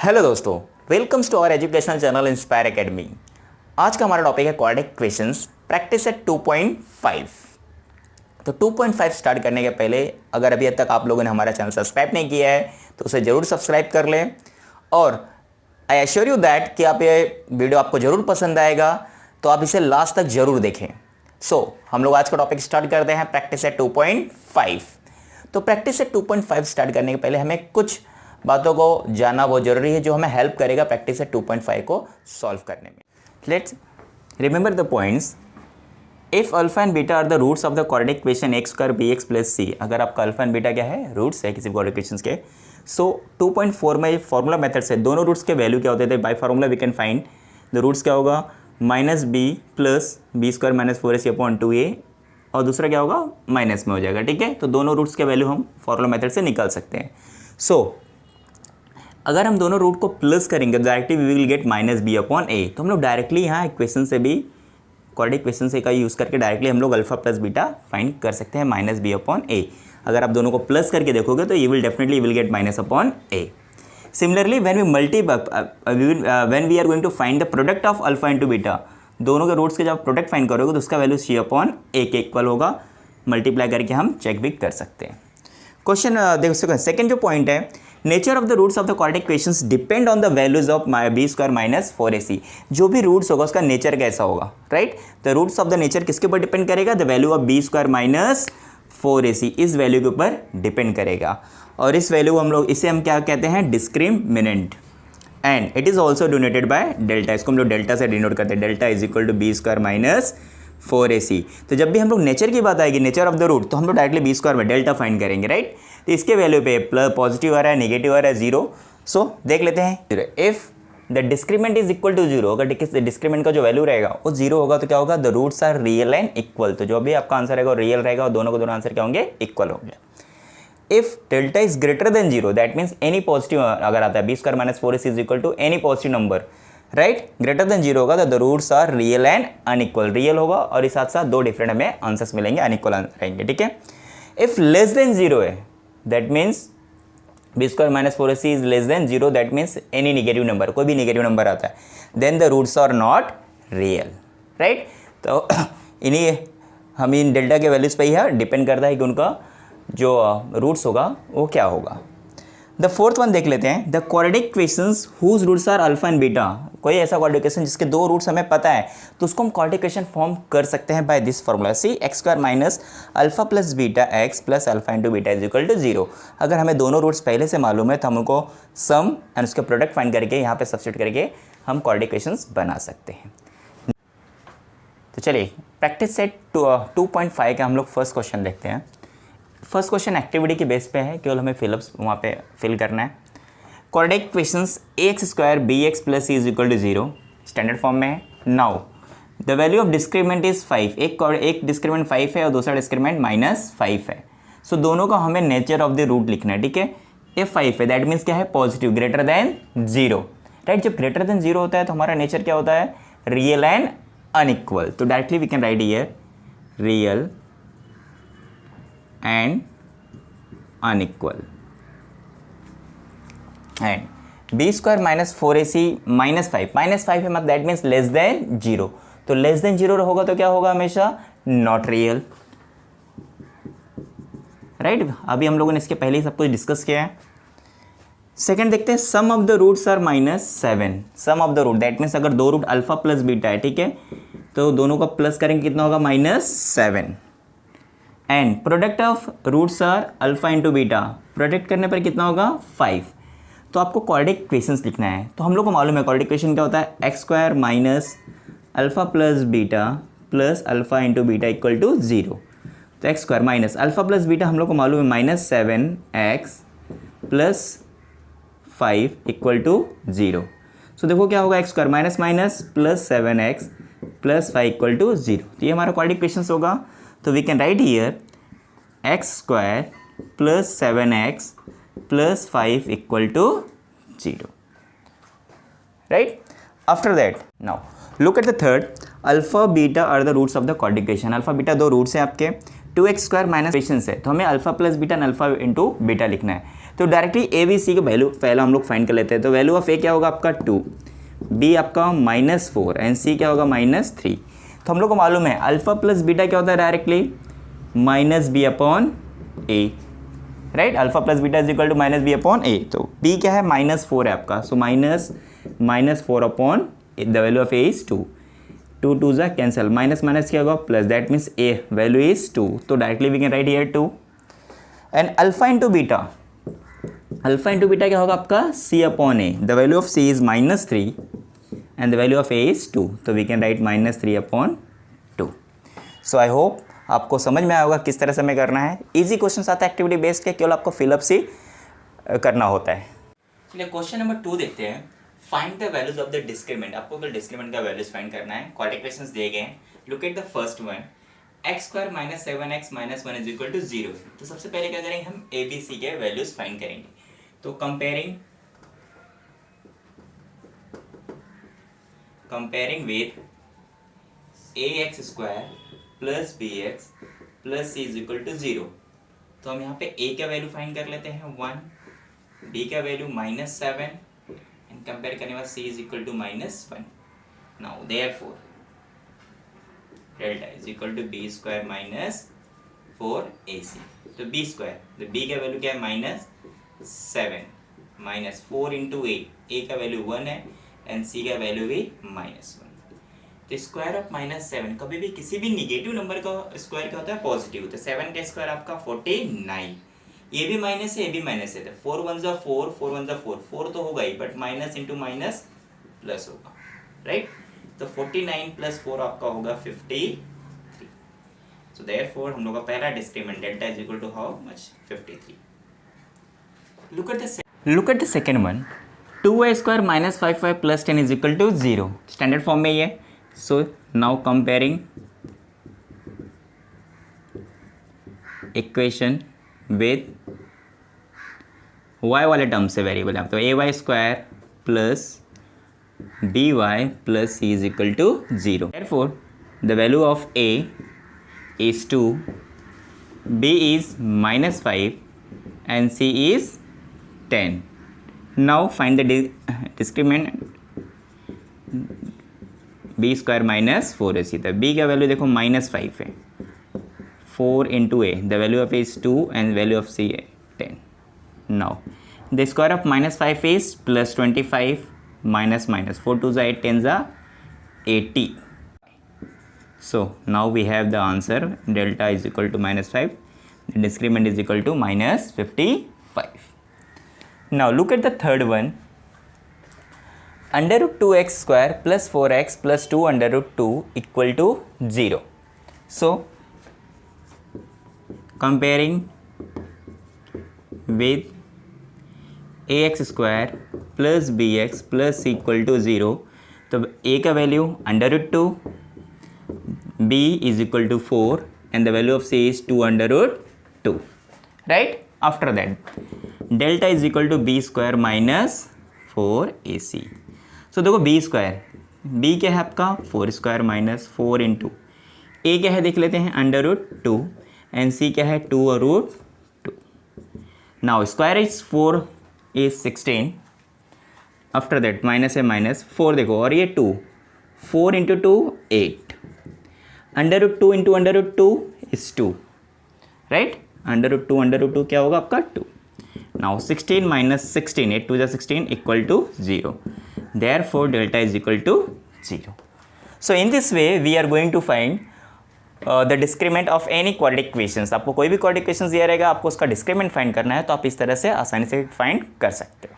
Hello दोस्तों, welcomes to our educational channel inspire academy. आज का हमारा टॉपिक है क्वाड्रेटिक क्वेश्चंस, प्रैक्टिस एट 2.5। तो 2.5 स्टार्ट करने के पहले अगर अभी तक आप लोगों ने हमारा चैनल सब्सक्राइब नहीं किया है तो उसे ज़रूर सब्सक्राइब कर लें, और आई एश्योर यू दैट कि आप ये वीडियो आपको ज़रूर पसंद आएगा, तो आप इसे लास्ट तक ज़रूर देखें। हम लोग आज का टॉपिक स्टार्ट करते हैं, प्रैक्टिस एट 2.5। तो प्रैक्टिस एट 2.5 स्टार्ट करने के पहले हमें कुछ बातों को जानना बहुत जरूरी है जो हमें हेल्प करेगा प्रैक्टिस एट 2.5 को सॉल्व करने में। Let's remember the points. If alpha and beta are the roots of the quadratic equation x square B x plus c, अगर आपका अल्फा एंड बीटा क्या है, रूट्स है किसी क्वाड्रेटिक इक्वेशन के, सो 2.4 में फॉर्मूला मेथड से दोनों रूट्स के वैल्यू क्या होते थे, by formula we can find the roots क्या होगा, minus B plus B square minus 4ac upon 2a, और दूसरा क्या होगा, माइनस में हो जाएगा। ठीक है, तो दोनों रूट्स के वैल्यू हम फॉर्मूला मेथड से निकाल सकते हैं। अगर हम दोनों रूट को प्लस करेंगे directly we will get minus b upon a. तो हम लोग डायरेक्टली यहाँ इक्वेशन से भी क्वाड्रेटिक इक्वेशन से का यूज़ करके डायरेक्टली हम लोग अल्फा प्लस बीटा फाइंड कर सकते हैं, माइनस बी अपॉन ए। अगर आप दोनों को प्लस करके देखोगे तो you will definitely will get minus upon A. Similarly when we are going to find the product of alpha into beta, दोनों के रूट्स के जब प्रोडक्ट फाइंड करोगे तो उसका वैल्यू सी अपॉन ए के इक्वल होगा, मल्टीप्लाई करके हम चेक भी कर सकते हैं। क्वेश्चन देख सकते हैं, सेकेंड जो पॉइंट है, nature of the roots of the quadratic equations depend on the values of B square minus 4ac। जो भी रूट्स होगा उसका नेचर कैसा होगा, right. The roots of the nature किसके ऊपर डिपेंड करेगा, the value of B square minus 4ac, इस वैल्यू के ऊपर डिपेंड करेगा। और इस वैल्यू हम लोग इसे हम क्या कहते हैं, discriminant, and it is also denoted by delta. इसको हम लोग डेल्टा से डिनोट करते हैं, delta is equal to B square minus 4ac। तो जब भी हम लोग नेचर की बात आएगी, नेचर ऑफ द रूट, तो हम लोग डायरेक्टली बी स्क्वायर में डेल्टा फाइंड करेंगे, राइट। तो इसके वैल्यू पे प्लस पॉजिटिव आ रहा है, नेगेटिव आ रहा है, जीरो। सो देख लेते हैं, if the discriminant is equal to zero, अगर डिस्क्रिमेंट का जो वैल्यू रहेगा वो जीरो होगा तो क्या होगा, the roots are real and equal. तो जो भी आपका आंसर रहेगा वो रियल रहेगा और दोनों को दोनों आंसर क्या होंगे, इक्वल होंगे। If delta is greater than zero, that means any positive अगर आता है, B square minus 4ac is equal to any positive number, right, greater than zero होगा तो the roots are real and unequal. Real होगा और इस साथ साथ दो डिफरेंट हमें आंसर्स मिलेंगे, अनइक्वल रहेंगे। ठीक है, इफ लेस देन जीरो है, that means B square minus 4ac is less than zero, that means any negative number, कोई भी नेगेटिव नंबर आता है, then the roots are not real, right. तो इन्हीं हम इन डेल्टा के वैल्यूज पे ही डिपेंड करता है कि उनका जो रूट्स होगा वो क्या होगा। द फोर्थ वन देख लेते हैं, the quadratic equations whose roots are alpha and beta. कोई ऐसा क्वाड्रेटिक इक्वेशन जिसके दो रूट्स हमें पता है तो उसको हम क्वाड्रेटिक इक्वेशन फॉर्म कर सकते हैं by this formula, C X square minus alpha plus beta x plus alpha into beta is equal to zero. अगर हमें दोनों रूट्स पहले से मालूम है तो हम उनको सम एंड उसके प्रोडक्ट फाइंड करके यहाँ पे सब्स्टिट्यूट करके हम क्वाड्रेटिक इक्वेशंस बना सकते हैं। तो चलिए प्रैक्टिस सेट 2.5 का हम लोग फर्स्ट क्वेश्चन देखते हैं। फर्स्ट क्वेश्चन एक्टिविटी के बेस पे है, केवल हमें फिलअप्स वहाँ पे फिल करना है। Quadratic equations X square B x plus C is equal to zero, standard form में है। Now the value of discriminant is 5, एक डिस्क्रिमेंट 5 है और दूसरा डिस्क्रिमेंट माइनस 5 है। सो दोनों का हमें नेचर ऑफ द रूट लिखना है। ठीक है, ये 5 है, दैट मीन्स क्या है, positive, greater than zero, right. जब ग्रेटर देन जीरो होता है तो हमारा नेचर क्या होता है, रियल एंड अनइक्वल। तो directly we can write here real and unequal, and b square minus 4ac minus 5 है, मतलब that means less than zero. तो लेस देन जीरो होगा तो क्या होगा, हमेशा नॉट रियल, राइट। अभी हम लोगों ने इसके पहले ही सब कुछ डिस्कस किया है। सेकंड देखते हैं, sum of the roots are -7। Sum of the root that means अगर दो रूट अल्फा प्लस बीटा है, ठीक है, तो दोनों का प्लस करेंगे कितना होगा, -7। And product of roots are alpha into beta, product करने पर कितना होगा, 5। तो आपको क्वाड्रेटिक इक्वेशंस लिखना है। तो हम लोग को मालूम है क्वाड्रेटिक इक्वेशन क्या होता है, x square minus alpha plus beta plus alpha into beta equal to zero. तो x square minus alpha plus beta हम लोग को मालूम है -7x plus 5 equal to zero. So देखो क्या होगा, x square minus minus plus 7x plus 5 equal to zero. तो ये हमारा क्वाड्रेटिक इक्वेशंस होगा। तो we can write here x square plus 7x plus 5 equal to zero, right. After that now look at the third, alpha beta are the roots of the quadratic equation. Alpha beta दो roots हैं आपके, 2x square minus equation है, तो हमें alpha plus beta and alpha into beta लिखना है। तो directly ए B सी के वैल्यू पहला हम लोग फाइंड कर लेते हैं। तो वैल्यू ऑफ ए क्या होगा आपका 2, बी आपका -4 एंड सी क्या होगा -3। तो हम लोग को मालूम है अल्फा प्लस बीटा क्या होता है directly -b/a, right. Alpha plus beta is equal to -b/a। तो b क्या है -4 है आपका, so -4/a, the value of a is 2, 2 2 जा कैंसिल, माइनस माइनस क्या होगा plus, that means a value is 2। तो directly we can write here 2 and alpha into beta, alpha into beta क्या होगा आपका c/a, the value of c is -3 and the value of a is 2, तो we can write -3/2। So I hope आपको समझ में आया होगा किस तरह से हमें करना है। इजी क्वेश्चन आता है एक्टिविटी बेस्ड के, केवल आपको फिलअप से करना होता है। चलिए क्वेश्चन नंबर 2 देखते हैं। Find the values of the discriminant. आपको केवल डिस्क्रिमिनेंट का वैल्यूज फाइंड करना है। क्वाड्रेटिक इक्वेशंस दिए गए हैं। Look at the first one, x² - 7x - 1 is equal to 0। तो सबसे पहले क्या करेंगे, हम ए बी सी के वैल्यूज फाइंड करेंगे। तो comparing with ax² plus bx plus c is equal to 0। तो हम यहाँ पे a का वैल्यू फाइंड कर लेते हैं 1, b का वैल्यू -7 एंड कंपेयर करने बाद c is equal to -1। Now therefore delta is equal to b² - 4ac। तो b², तो b का वैल्यू क्या है -7 -4 इंटू a का वैल्यू 1 है एंड c का वैल्यू भी -1। तो स्क्वायर ऑफ -7, कभी भी किसी भी निगेटिव नंबर का स्क्वायर क्या होता है पॉजिटिव। तो 7 का स्क्वायर आपका 49, ये भी माइनस है ये भी माइनस है। तो 4 1 जा 4, 4 1 जा 4, 4 तो होगा ही, but minus into minus plus होगा, राइट। तो 49 + 4 आपका होगा 53। सो देयरफॉर हम लोग का पहला discriminant delta is equal to how much 53। Look at the second one, 2y² - 5y + 10 is equal to 0। Standard form में ये। So now comparing equation with y वाले टर्म से वेरिएबल है, तो ay² plus by plus c is equal to 0। Therefore the value of a is 2, b is -5 and c is 10. Now find the discriminant b² - 4ac। तो b का value देखो -5 है, 4 into a, the value of a is 2 and value of c है 10। Now the square of -5 is +25 - 4 2 8 10 80। So now we have the answer, delta is equal to -5, the discriminant is equal to -55। Now look at the third one, √2x² + 4x + 2 √2 equal to 0. So comparing with ax² + bx + c equal to 0, तो a का value √2, b is equal to 4 and the value of c is 2 √2, right? After that delta is equal to b² - 4ac। सो देखो b², b क्या है आपका 4² - 4 into a क्या है देख लेते हैं √2 एंड c क्या है 2√2। Now square is 4 is 16, after that minus है -4 देखो, और ये 2, 4 इंटू 2 8, √2 इंटू √2 इज 2, राइट। √2 क्या होगा आपका 2। नाउ 16 - 16, 8 2 जा 16 equal to 0। Therefore delta is equal to 0. So in this way we are going to find the discriminant of any quadratic equations। आपको कोई भी quadratic equations दिया रहेगा, आपको उसका discriminant फाइंड करना है, तो आप इस तरह से आसानी से फाइंड कर सकते हो।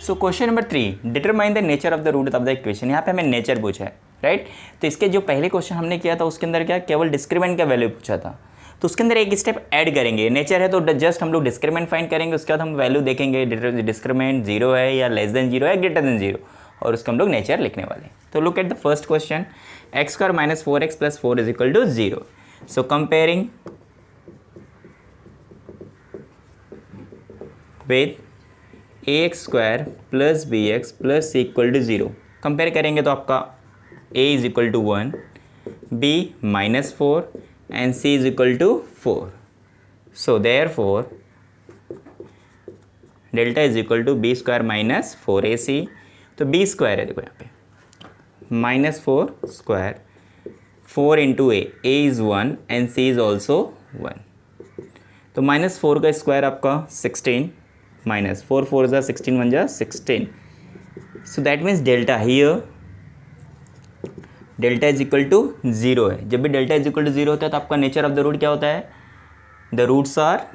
So question number 3, determine the nature of the root of the equation. यहाँ पे हमें नेचर पूछा है, राइट। तो इसके जो पहले क्वेश्चन हमने किया था उसके अंदर क्या केवल डिस्क्रिमिनेंट का वैल्यू पूछा था, तो उसके अंदर एक स्टेप ऐड करेंगे। नेचर है तो जस्ट हम लोग डिस्क्रिमिनेंट फाइंड करेंगे, उसके बाद हम वैल्यू देखेंगे डिस्क्रिमिनेंट 0 है या <0 है या <0, और उसका हम लोग नेचर लिखने वाले हैं। तो look at the first question, x² - 4x + 4 is equal to 0। So comparing with ax² + bx + c equal to 0, compare करेंगे तो आपका a is equal to 1, b -4 and c is equal to 4. So therefore delta is equal to B square minus 4ac, तो B square है देखो यहाँ पे minus 4 square 4 into A is 1 and C is also 1, तो minus 4 का square आपका 16 minus 4 4 जा 16 1 जा 16, so that means delta here delta is equal to 0 है। जब भी डेल्टा इज इक्वल टू 0 होता है तो आपका नेचर ऑफ द रूट क्या होता है, the roots are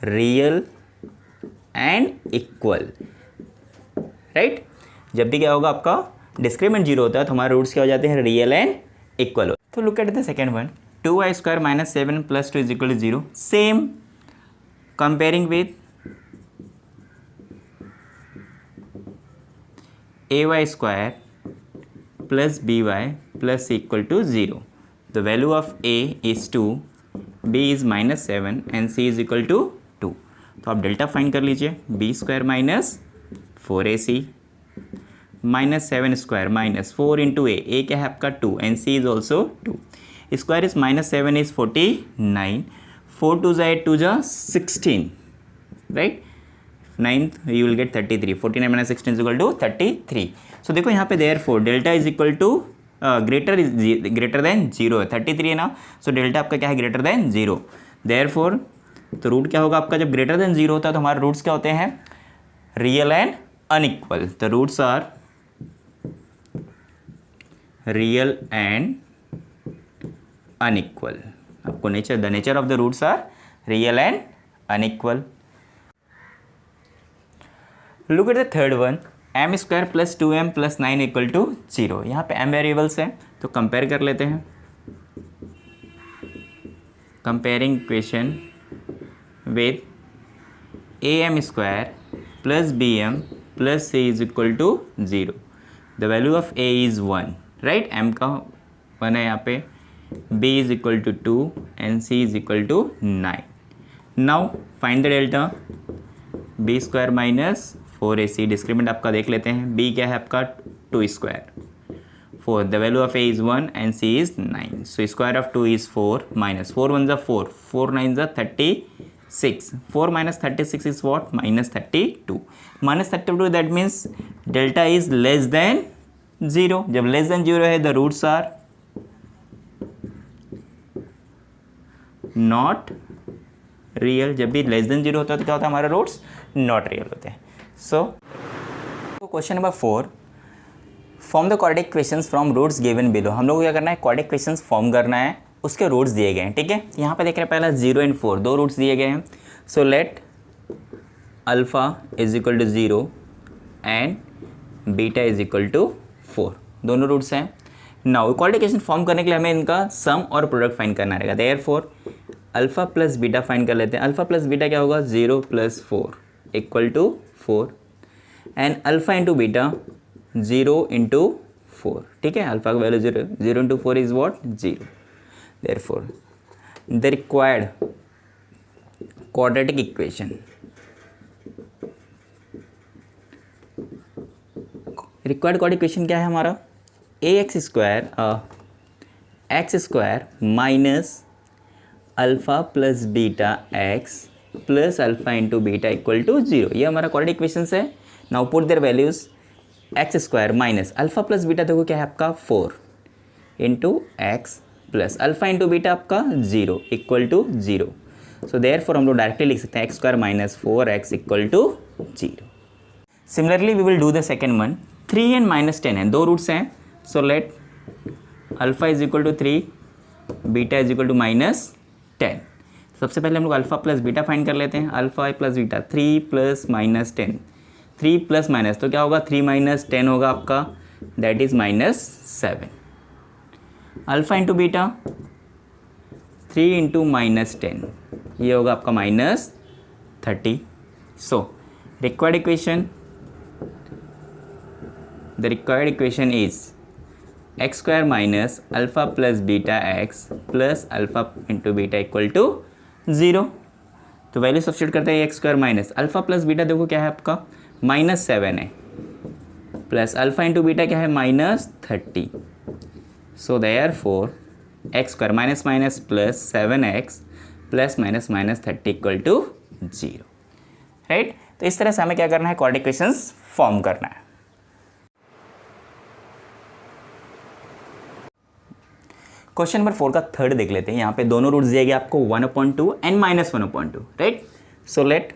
real and equal, right. जब भी क्या होगा आपका डिस्क्रिमिनेंट 0 होता है तो हमारे रूट्स क्या हो जाते हैं, रियल एंड इक्वल। तो look at the second one, 2y square minus 7 plus 2 is equal to 0, same comparing with ay square plus by plus equal to 0. The value of a is 2, b is minus 7 and c is equal to 2. तो आप delta find कर लीजिए, b square minus 4ac minus 7 square minus 4 into a क्या है आपका 2 and c is also 2, square is minus 7 is 49, 4 2 जा 8 2 जा 16, right, 9th you will get 33, 49 minus 16 is equal to 33. So देखो यहाँ पे therefore delta is equal to greater than 0 है, 33 है ना, सो डेल्टा आपका क्या है, ग्रेटर देन 0, therefore तो रूट क्या होगा आपका, जब ग्रेटर देन 0 होता है तो हमारे रूट्स क्या होते हैं, real and unequal. The roots are real and unequal, आपको nature the nature of the roots are real and unequal. Look at the third one, m square plus 2m plus 9 equal to 0। यहाँ पे m variables हैं तो compare कर लेते हैं, comparing equation with am square plus bm plus c is equal to 0। The value of a is 1, right, m का 1 है यहाँ पे, b is equal to 2 and c is equal to 9। Now find the delta, b square minus 4ac, discriminant आपका देख लेते हैं, b क्या है आपका 2 square 4, the value of a is 1 and c is 9, so square of 2 is 4 minus 4 1 जा 4, 4 9 जा 36, 4 माइनस 36 is what, minus 32, minus 32 that means delta is less than 0। जब लेस देन 0 है the roots are not real, जब भी less than 0 होता है तो क्या होता है, हमारे रूट्स नॉट रियल होते हैं। So question number 4, form the quadratic equations from roots given below. हम लोग को क्या करना है, क्वाड्रेटिक इक्वेशंस फॉर्म करना है, उसके रूट्स दिए गए हैं, ठीक है। यहाँ पे देख रहे हैं पहला 0 एंड 4 दो रूट्स दिए गए हैं, so let alpha is equal to 0 and beta is equal to 4, दोनों रूट्स हैं। नाउ क्वाड्रेटिक इक्वेशन फॉर्म करने के लिए हमें इनका सम और प्रोडक्ट फाइंड करना रहेगा, therefore alpha plus beta find कर लेते हैं। अल्फ़ा प्लस बीटा क्या होगा, 0 plus 4 equal to 4 and alpha into beta 0 into 4, ठीक है, अल्फ़ा का value 0, 0 into 4 is what 0, therefore the required quadratic equation, required quadratic equation क्या है हमारा, x square minus alpha plus beta x plus alpha into beta equal to 0, ये हमारा quadratic equations है। Now put there values, x square minus alpha plus beta देखो क्या है आपका 4 into x plus alpha into beta आपका 0 equal to 0, so therefore हम लोग डायरेक्टली लिख सकते हैं x square minus 4x equal to 0। Similarly we will do the second one, 3 and minus 10 है, दो रूट्स हैं, so let alpha is equal to 3 beta is equal to minus 10। सबसे पहले हम लोग अल्फ़ा प्लस बीटा फाइंड कर लेते हैं, alpha plus beta 3 plus minus 10, 3 plus minus तो क्या होगा, 3 माइनस 10 होगा आपका, that is minus 7। Alpha into beta 3 into minus 10, ये होगा आपका minus 30। So required equation, the required equation is x square minus alpha plus beta x plus alpha into beta equal to 0। तो वैल्यू सब्स्टिट्यूट करते हैं, x square minus alpha plus beta देखो क्या है आपका माइनस 7 है, प्लस अल्फ़ा इंटू बीटा क्या है minus 30, so therefore x square minus minus plus 7x plus minus minus 30 equal to 0, right. तो इस तरह से हमें क्या करना है, क्वाड्रेटिक इक्वेशंस फॉर्म करना है। क्वेश्चन नंबर 4 का थर्ड देख लेते हैं। यहाँ पे दोनों रूट्स दिए गए आपको 1/2 and -1/2, right. So let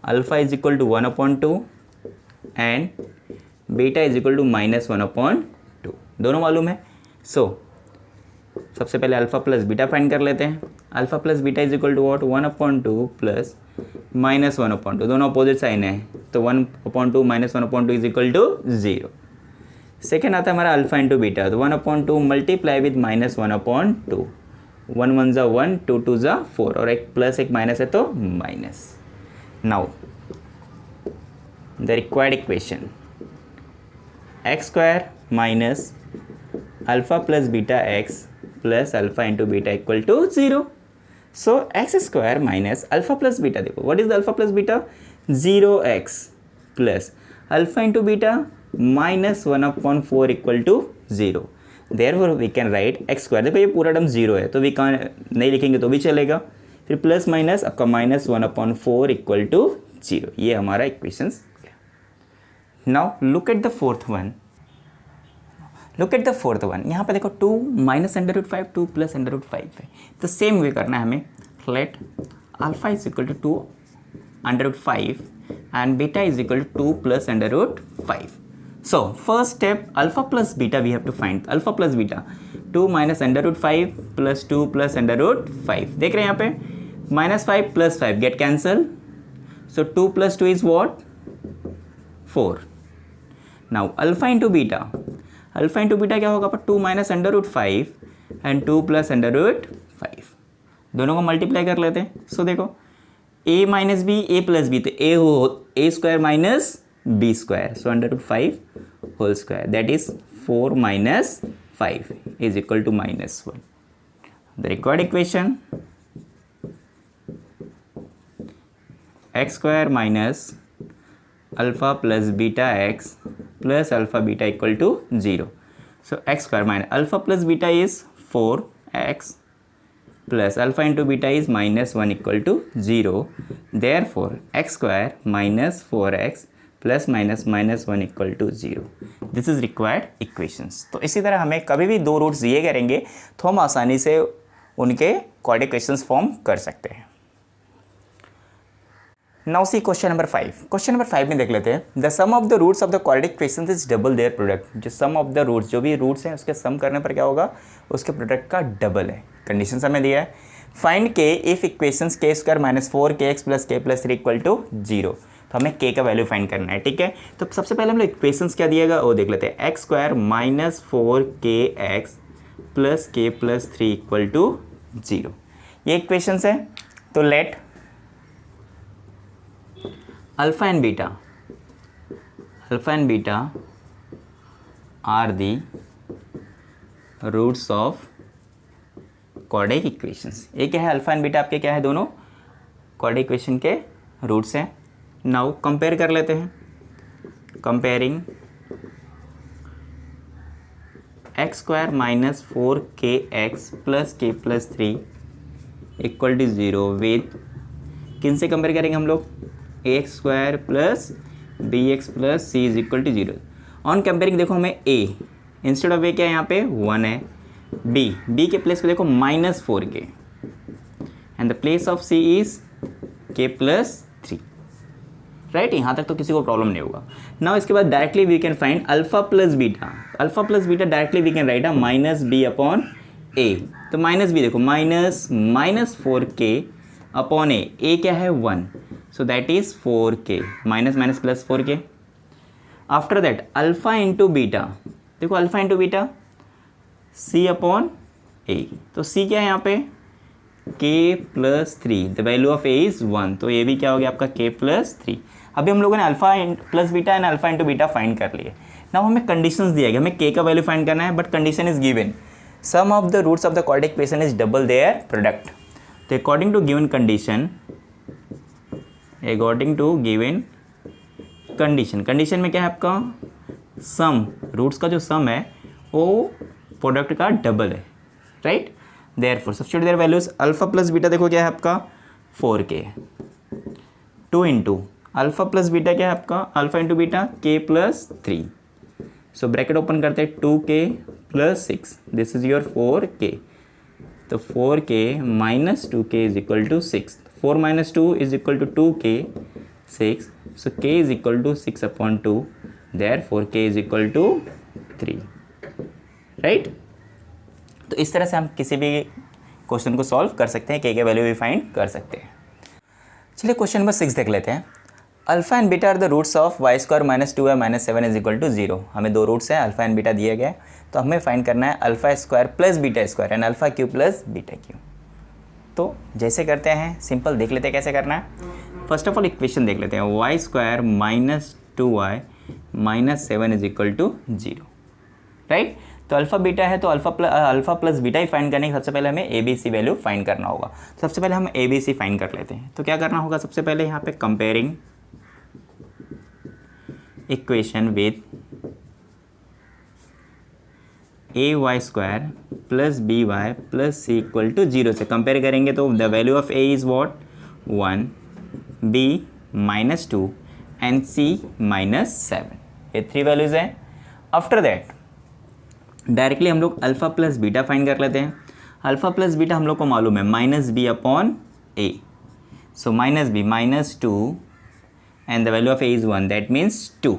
alpha is equal to 1/2 and beta is equal to -1/2, दोनों मालूम है। सो सबसे पहले अल्फा प्लस बीटा फाइंड कर लेते हैं। Alpha plus beta is equal to what, 1/2 plus -1/2, दोनों अपोजिट साइन है, तो 1/2 -1/2 इज इक्वल टू 0। सेकेंड आता है हमारा अल्फा इंटू बीटा, तो 1/2 मल्टीप्लाई विद -1/2, 1 1 ज़ा 1, 2 2 ज़ा 4, और एक प्लस एक माइनस है तो minus. Now the required equation x square minus alpha plus beta x plus alpha into beta equal to 0। So x square minus alpha plus beta, देखो what is the alpha plus beta, 0x plus alpha into beta -1/4 equal to 0। Therefore we can write x square, देखो ये पूरा term 0 है तो we can नहीं लिखेंगे तो भी चलेगा, फिर प्लस माइनस आपका -1/4 इक्वल टू 0, ये हमारा equations. Now look at the fourth one, यहाँ पे देखो 2 -√5, 2 + √5 है, तो सेम वे करना है हमें। Let alpha is equal to 2 √5 and beta is equal to 2 + √5। So first step alpha plus beta we have to find. Alpha plus beta 2 -√5 + 2 + √5, देख रहे हैं यहाँ पे -5 + 5 get cancel, so 2 + 2 is what, 4। Now alpha into beta, alpha into beta क्या होगा, 2 -√5 and 2 + √5, दोनों को multiply कर लेते हैं। सो देखो a minus b, a plus b, तो a square minus b square, so √5 whole square, that is 4 - 5 is equal to -1। The required equation x square minus alpha plus beta x plus alpha beta equal to 0। So x square minus alpha plus beta is 4x plus alpha into beta is -1 equal to 0। Therefore x square minus 4x plus -1 equal to 0, this is required equations. तो इसी तरह हमें कभी भी दो roots दिए गए रहेंगे तो हम आसानी से उनके क्वाड्रेटिक इक्वेशंस फॉर्म कर सकते हैं। Now see question number 5। Question number 5 में देख लेते हैं, the sum of the roots of the quadratic equations is double their product. जो सम ऑफ द रूट्स, जो भी रूट्स हैं उसके सम करने पर क्या होगा, उसके प्रोडक्ट का डबल है। कंडीशन हमें दिया है, find k if equations k² - 4kx + k + 3 equal to 0। तो हमें k का वैल्यू फाइंड करना है, ठीक है। तो सबसे पहले हम लोग इक्वेशंस क्या दिएगा वो देख लेते हैं। x² - 4kx + k + 3 equal to 0, ये इक्वेशंस है। तो let alpha and beta are the roots of quadratic equations. ये क्या है, अल्फा एंड बीटा आपके क्या है, दोनों क्वाड्रेटिक इक्वेशन के रूट्स हैं। नाउ कंपेयर कर लेते हैं, comparing x² - 4kx + k + 3 equal to 0 with, किन से कंपेयर करेंगे हम लोग, ax² + bx + c is equal to 0। On comparing देखो हमें a इंस्टेड ऑफ a क्या है, यहाँ पे 1 है, b के प्लेस पे देखो -4k and the place of c is k + 3, right. यहाँ तक तो किसी को प्रॉब्लम नहीं होगा। नाउ इसके बाद directly we can find alpha plus beta directly we can write -b/a। तो -b देखो -4k अपॉन a क्या है 1, so that is 4k, minus plus 4k। After that alpha into beta, देखो अल्फा इंटू बीटा c/a, तो c क्या है यहाँ पे k + 3, the value of a is 1, तो ये भी क्या हो गया आपका k + 3। अभी हम लोगों ने alpha plus beta and alpha into beta find कर लिए। नाउ हमें कंडीशंस दिया गया, हमें k का वैल्यू फाइंड करना है, but condition is given sum of the roots of the quadratic equation is double their product. तो अकॉर्डिंग टू गिवन कंडीशन में क्या है आपका, सम रूट्स का जो सम है वो प्रोडक्ट का डबल है, right. Therefore substitute there values, alpha plus beta देखो क्या है आपका 4k, 2 into alpha plus beta क्या है आपका, alpha into beta k plus 3, so bracket open करते हैं 2k plus 6, this is your 4k, तो 4k minus 2k is equal to 6, 4 minus 2 is equal to 2k, 6, so k is equal to 6/2, therefore k is equal to 3, right. तो इस तरह से हम किसी भी क्वेश्चन को सॉल्व कर सकते हैं, k के वैल्यू भी फाइंड कर सकते हैं। चलिए क्वेश्चन नंबर 6 देख लेते हैं। Alpha and beta are the roots of y square minus 2y minus 7 is equal to 0। हमें दो रूट्स हैं, अल्फा एंड बीटा दिए गए, तो हमें फाइंड करना है alpha square plus beta square and alpha Q plus beta cube. तो जैसे करते हैं, सिंपल देख लेते हैं कैसे करना है। फर्स्ट ऑफ ऑल इक्वेशन देख लेते हैं, y square minus 2y minus 7 is equal to 0, right. तो अल्फा बीटा है तो अल्फा प्लस बीटा ही फाइंड करने के सबसे पहले हमें A B C value find करना होगा। सबसे पहले हम ए बी सी फाइंड कर लेते हैं। तो क्या करना होगा, सबसे पहले यहाँ पे comparing equation with a y square plus b y plus c equal to 0 से कंपेयर करेंगे तो the value of a is what 1, b minus 2 and c minus 7, ये 3 वैल्यूज़ हैं। आफ्टर दैट डायरेक्टली हम लोग अल्फ़ा प्लस बीटा फाइंड कर लेते हैं। अल्फ़ा प्लस बीटा हम लोग को मालूम है minus b upon a, so minus b minus 2 and the value of a is 1, that means 2,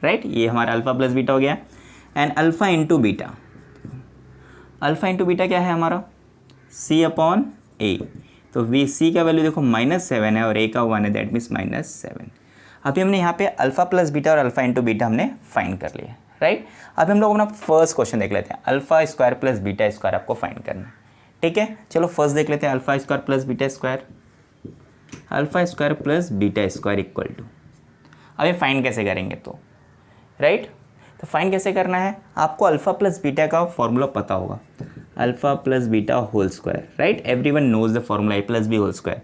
right. ये हमारा अल्फ़ा प्लस बीटा हो गया। And alpha into beta, alpha into beta क्या है हमारा, सी अपॉन ए, तो वी सी का वैल्यू देखो माइनस 7 है और ए का 1 है, दैट मीन्स माइनस 7। अभी हमने यहाँ पे अल्फ़ा प्लस बीटा और अल्फ़ा इंटू बीटा हमने फाइंड कर लिया, राइट। अभी हम लोग अपना फर्स्ट क्वेश्चन देख लेते हैं, alpha square plus beta square आपको फाइंड करना है, ठीक है। चलो फर्स्ट देख लेते हैं, alpha square plus beta square, alpha square plus beta square equal to, अभी फाइंड कैसे करेंगे तो, राइट। तो फाइंड कैसे करना है, आपको अल्फ़ा प्लस बीटा का फॉर्मूला पता होगा, alpha plus beta whole square, right. Everyone knows the formula a plus b whole square,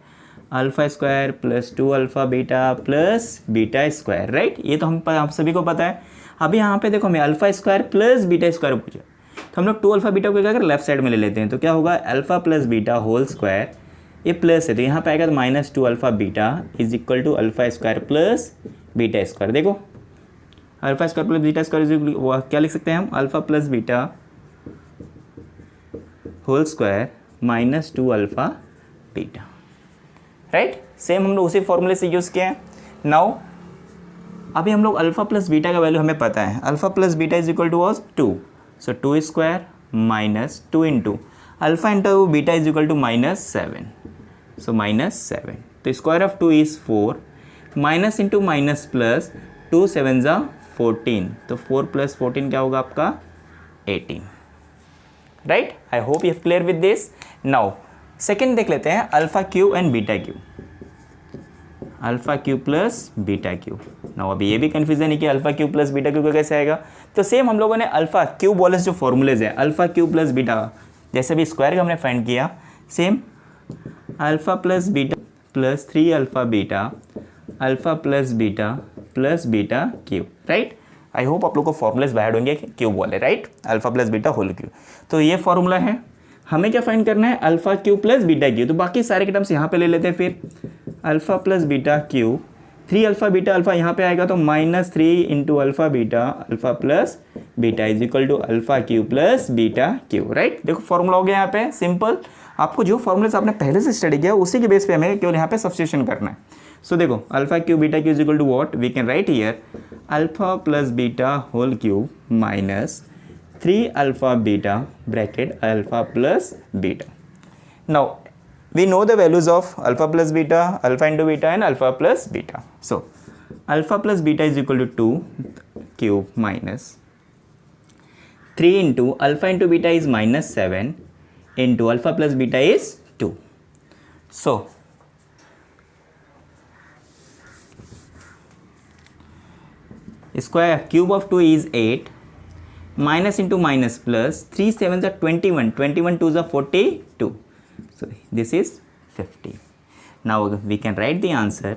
alpha square plus 2 alpha beta plus beta square, right. ये तो हम सभी को पता है। अभी यहाँ पे देखो, हमें alpha square plus beta square पूछा, तो हम लोग 2 अल्फ़ा बीटा को क्या कर लेफ्ट साइड में ले लेते हैं, तो क्या होगा alpha plus beta whole square, ये प्लस है तो यहाँ पे आएगा तो minus 2 alpha beta is equal to alpha square plus beta square. देखो alpha square plus beta square is क्या लिख सकते हैं हम, alpha plus beta whole square minus 2 alpha beta, right. Same हम लोग उसी फॉर्मूले से यूज़ किया है। नाउ अभी हम लोग अल्फ़ा प्लस बीटा का वैल्यू हमें पता है, alpha plus beta is equal to was 2, so 2 square minus 2 into alpha into beta is equal to minus 7, so minus 7, तो square of 2 is 4, minus into minus plus 2 7 ज़ा 14, तो 4 plus 14 क्या होगा आपका 18, right. I hope you have clear with this. Now second देख लेते हैं, alpha Q and beta Q, alpha cube plus beta Q. Now अभी ये भी कन्फ्यूजन है कि alpha cube plus beta Q का कैसे आएगा, तो सेम हम लोगों ने अल्फ़ा क्यू वाले जो फॉर्मूलेज है, अल्फ़ा क्यू प्लस बीटा जैसे भी स्क्वायर का हमने फाइंड किया, same alpha plus beta plus 3 alpha beta alpha plus beta cube, right. I hope आप लोग को फॉर्मूलेज बाहर होंगे क्यू वाले, right, alpha plus beta whole cube. तो ये फॉर्मूला है, हमें क्या फाइंड करना है alpha cube plus beta cube, तो बाकी सारे के टर्म्स यहाँ पे ले लेते हैं। फिर alpha plus beta cube, 3 alpha beta alpha यहाँ पे आएगा तो minus 3 into alpha beta alpha plus beta is equal to alpha cube plus beta cube, right. देखो फॉर्मूला हो गया यहाँ पे सिंपल। आपको जो फॉर्मूलेस आपने पहले से स्टडी किया उसी के बेस पे हमें केवल यहाँ पे सब्स्टिट्यूशन करना है। सो देखो alpha cube beta cube is equal to what, we can write here alpha plus beta whole cube minus 3 alpha beta bracket alpha plus beta. Now we know the values of alpha plus beta, alpha into beta and alpha plus beta. So alpha plus beta is equal to 2 cube minus 3 into alpha into beta is minus 7 into alpha plus beta is 2. So square cube of 2 is 8, minus into minus plus 3 7s are 21, 21 2s are 42. So this is 50. Now we can write the answer.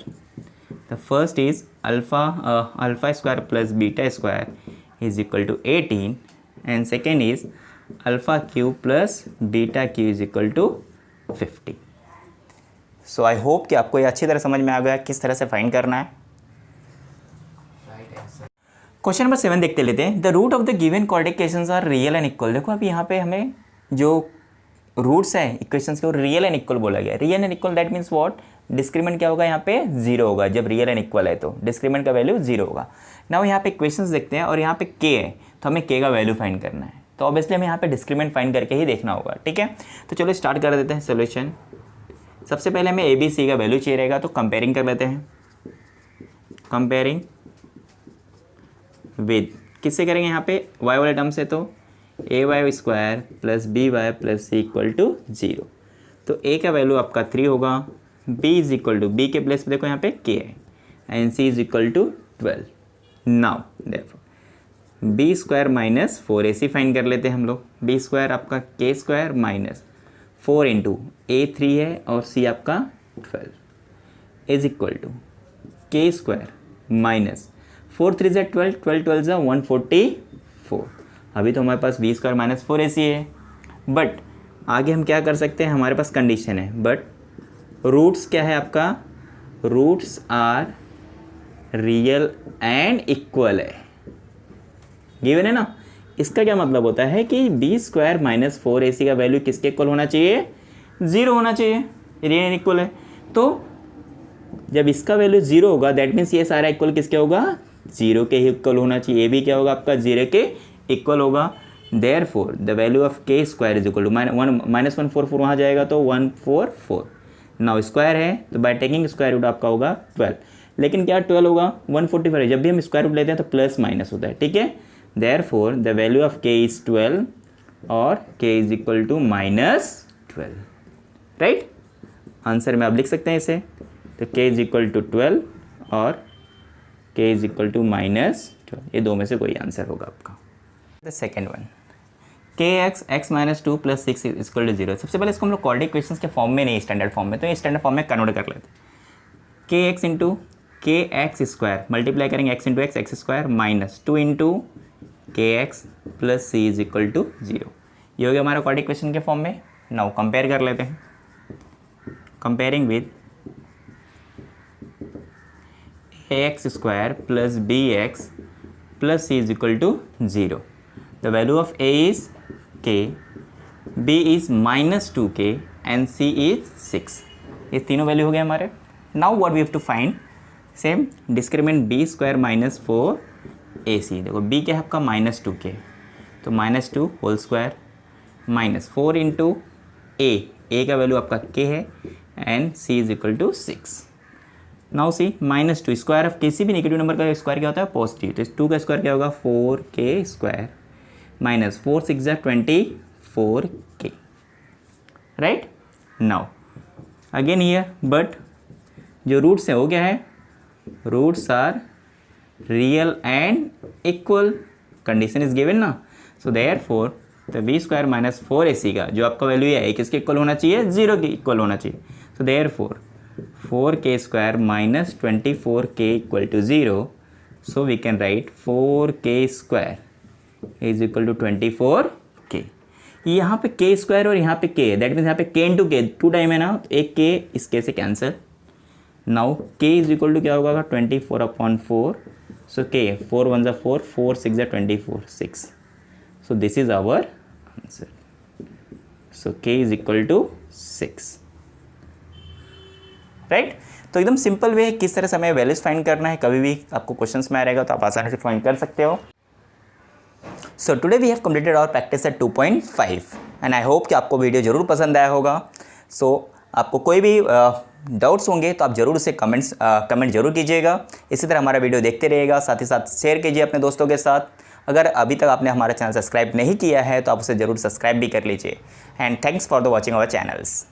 The first is alpha square plus beta square is equal to 18, and second is alpha cube plus beta cube is equal to 50. So I hope कि आपको ये अच्छी तरह समझ में आ गया किस तरह से फाइंड करना है। क्वेश्चन नंबर 7 देखते लेते हैं। The root of the given quadratic equations are real and equal. देखो अब यहाँ पे हमें जो रूट्स हैं इक्वेशंस के वो रियल एंड इक्वल बोला गया। Real and equal that means what, discriminant क्या होगा यहाँ पे 0 होगा। जब रियल एंड इक्वल है तो डिस्क्रीमेंट का वैल्यू 0 होगा। नाउ यहाँ पे इक्वेशंस देखते हैं और यहाँ पे के है तो हमें के का वैल्यू फाइंड करना है। तो ऑब्वियसली हमें यहाँ पे डिस्क्रीमेंट फाइंड करके ही देखना होगा, ठीक है। तो चलो स्टार्ट कर देते हैं सोल्यूशन। सबसे पहले हमें ए बी सी का वैल्यू चाहिए रहेगा, तो कंपेयरिंग कर लेते हैं। कंपेयरिंग विद किससे करेंगे यहाँ पे y वाले टर्म से, तो a y square plus b y plus c equal to 0। तो a का वैल्यू आपका 3 होगा, b is equal to b के प्लेस पे देखो यहाँ पे k है and c is equal to 12। Now देखो b square minus 4ac find कर लेते हैं हम लोग। बी स्क्वायर आपका k square minus 4 into a 3 है और c आपका 12 is equal to k square minus 4 3 ज़ा 12, 12 12 ज़ा 144। अभी तो हमारे पास बी स्क्वायर माइनस 4ac है, बट आगे हम क्या कर सकते हैं, हमारे पास कंडीशन है। बट रूट्स क्या है आपका, roots are real and equal है, गिवन है ना। इसका क्या मतलब होता है कि बी स्क्वायर माइनस 4ac का वैल्यू किसके इक्वल होना चाहिए, 0 होना चाहिए, रियल एंड इक्वल है। तो जब इसका वैल्यू 0 होगा दैट मीन्स ये सारा इक्वल किसके होगा, 0 के ही इक्वल होना चाहिए। ये भी क्या होगा आपका 0 के इक्वल होगा। Therefore the value of k square is equal to minus 144 वहाँ जाएगा तो 144। नाउ स्क्वायर है तो बाय टेकिंग स्क्वायर रूट आपका होगा 12। लेकिन क्या 12 होगा 144 है, जब भी हम स्क्वायर रूट लेते हैं तो प्लस माइनस होता है, ठीक है। Therefore the value of k is 12 और k is equal to -12, right. Answer में आप लिख सकते हैं इसे, तो k इज इक्वल टू 12 और k इज इक्वल टू -12, ये दो में से कोई आंसर होगा आपका। The second one, kx x minus 2 plus 6 is equal to 0। सबसे पहले इसको हम लोग क्वाड्रेटिक इक्वेशंस के फॉर्म में नहीं, स्टैंडर्ड फॉर्म में, तो ये स्टैंडर्ड फॉर्म में कन्वर्ट कर लेते हैं। kx into k x square multiply करेंगे x into x square minus 2 into k x plus C is equal to 0। ये हो गया हमारा क्वाड्रेटिक इक्वेशन के फॉर्म में। नाउ कंपेयर कर लेते हैं। Comparing with ax square plus bx plus c is equal to 0. The value of a is k, b is minus 2k and c is 6. ये तीनों वैल्यू हो गए हमारे। Now what we have to find, same discriminant b square minus 4ac। देखो b क्या है आपका -2k, तो -2 whole square minus 4 into a का वैल्यू आपका k है and c is equal to 6। Now see -2 square of किसी भी नेगेटिव नंबर का स्क्वायर क्या होता है, पॉजिटिव। तो 2 का स्क्वायर क्या होगा 4k स्क्वायर माइनस 4 6 ज़ा 24k, right. Now again here, but जो रूट्स है वो क्या है, roots are real and equal, condition is given ना। So therefore the b square minus 4ac का जो आपका वैल्यू है किसके इक्वल होना चाहिए, 0 के इक्वल होना चाहिए। So therefore 4k square minus 24k equal to 0। So we can write 4k square is equal to 24k। यहाँ पे k स्क्वायर और यहाँ पे k है, दैट मीन्स यहाँ पे k इंटू k 2 टाइम है ना, तो एक k इस k से cancel. Now k is equal to क्या होगा 24/4। सो k 4 1 ज़ा 4, 4 6 ज़ा 24, 6। So this is our answer. So k is equal to 6, right. तो एकदम सिंपल वे किस तरह से हमें वैल्यूज फाइंड करना है, कभी भी आपको क्वेश्चंस में आ रहेगा तो आप आसानी से फाइंड कर सकते हो। So today we have completed our practice at 2.5 and I hope कि आपको वीडियो ज़रूर पसंद आया होगा। सो आपको कोई भी डाउट्स होंगे तो आप ज़रूर उसे कमेंट जरूर कीजिएगा। इसी तरह हमारा वीडियो देखते रहिएगा, साथ ही साथ शेयर कीजिए अपने दोस्तों के साथ। अगर अभी तक आपने हमारा चैनल सब्सक्राइब नहीं किया है तो आप उसे ज़रूर सब्सक्राइब भी कर लीजिए। And thanks for the watching our channels.